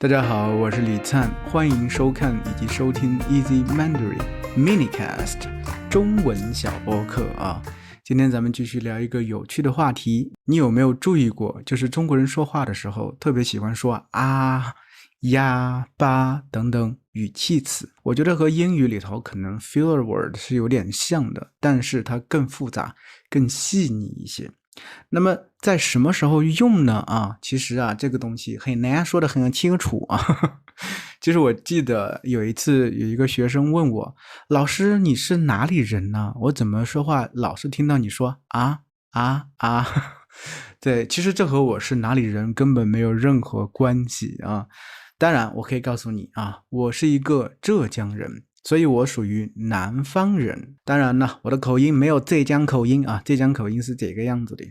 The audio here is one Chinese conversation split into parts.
大家好，我是李灿，欢迎收看以及收听 Easy Mandarin Minicast 中文小播客啊。今天咱们继续聊一个有趣的话题，你有没有注意过，就是中国人说话的时候特别喜欢说啊、呀、吧等等语气词。我觉得和英语里头可能 filler word 是有点像的，但是它更复杂、更细腻一些。那么在什么时候用呢？其实这个东西很难说得很清楚啊。其实我记得有一次有一个学生问我，老师你是哪里人呢？我怎么说话老是听到你说啊。对，其实这和我是哪里人根本没有任何关系啊。当然我可以告诉你我是一个浙江人，所以我属于南方人。当然呢，我的口音没有浙江口音浙江口音是这个样子的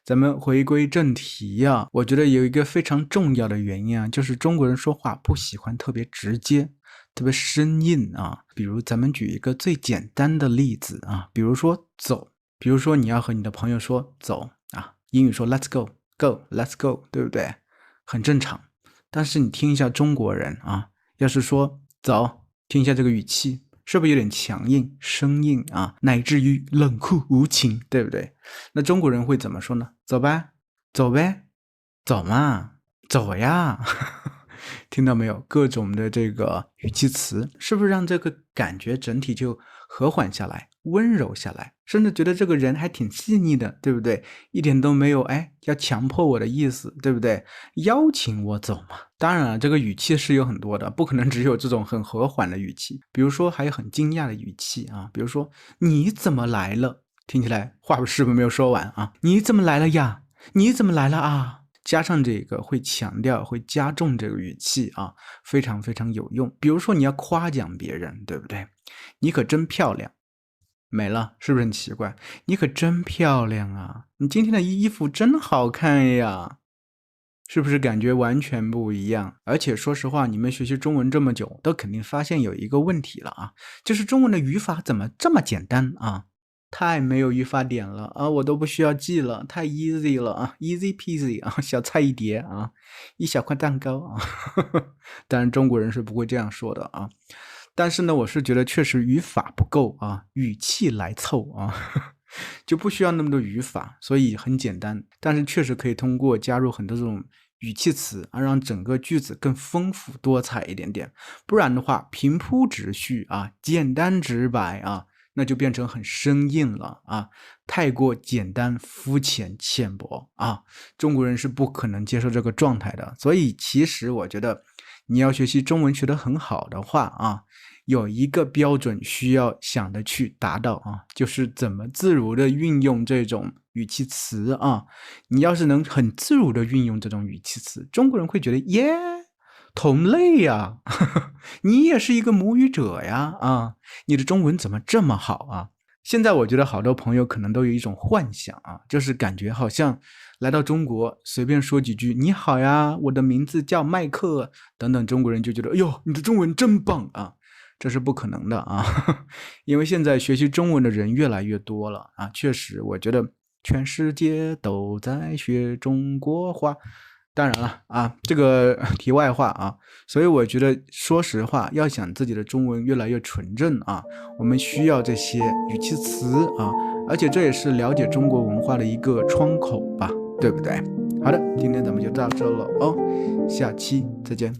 咱们回归正题我觉得有一个非常重要的原因就是中国人说话不喜欢特别直接、特别生硬比如咱们举一个最简单的例子比如说走，比如说你要和你的朋友说走英语说 let's go，let's go， 对不对？很正常。但是你听一下中国人要是说走，听一下这个语气，是不是有点强硬、生硬乃至于冷酷无情，对不对？那中国人会怎么说呢？走呗，走呗，走嘛，走呀。听到没有？各种的这个语气词，是不是让这个感觉整体就和缓下来、温柔下来，甚至觉得这个人还挺细腻的，对不对？一点都没有要强迫我的意思，对不对？邀请我走嘛。当然了，这个语气是有很多的，不可能只有这种很和缓的语气，比如说还有很惊讶的语气比如说你怎么来了，听起来话是不是没有说完你怎么来了呀？你怎么来了加上这个会强调、会加重这个语气非常非常有用。比如说你要夸奖别人，对不对？你可真漂亮，没了，是不是很奇怪？你可真漂亮你今天的衣服真好看呀，是不是感觉完全不一样？而且说实话，你们学习中文这么久，都肯定发现有一个问题了就是中文的语法怎么这么简单太没有语法点了我都不需要记了，太 easy 了easy peasy 小菜一碟一小块蛋糕当然中国人是不会这样说的但是呢，我是觉得确实语法不够语气来凑就不需要那么多语法，所以很简单。但是确实可以通过加入很多这种语气词让整个句子更丰富多彩一点点。不然的话，平铺直叙简单直白那就变成很生硬了太过简单、肤浅、浅薄中国人是不可能接受这个状态的。所以其实我觉得你要学习中文学得很好的话有一个标准需要想的去达到就是怎么自如的运用这种语气词你要是能很自如的运用这种语气词，中国人会觉得耶，同类呀你也是一个母语者呀你的中文怎么这么好现在我觉得好多朋友可能都有一种幻想就是感觉好像来到中国随便说几句你好呀，我的名字叫麦克等等，中国人就觉得哎呦，你的中文真棒这是不可能的因为现在学习中文的人越来越多了确实我觉得全世界都在学中国话。当然了这个题外话所以我觉得说实话，要想自己的中文越来越纯正我们需要这些语气词而且这也是了解中国文化的一个窗口吧，对不对？好的，今天咱们就到这了下期再见。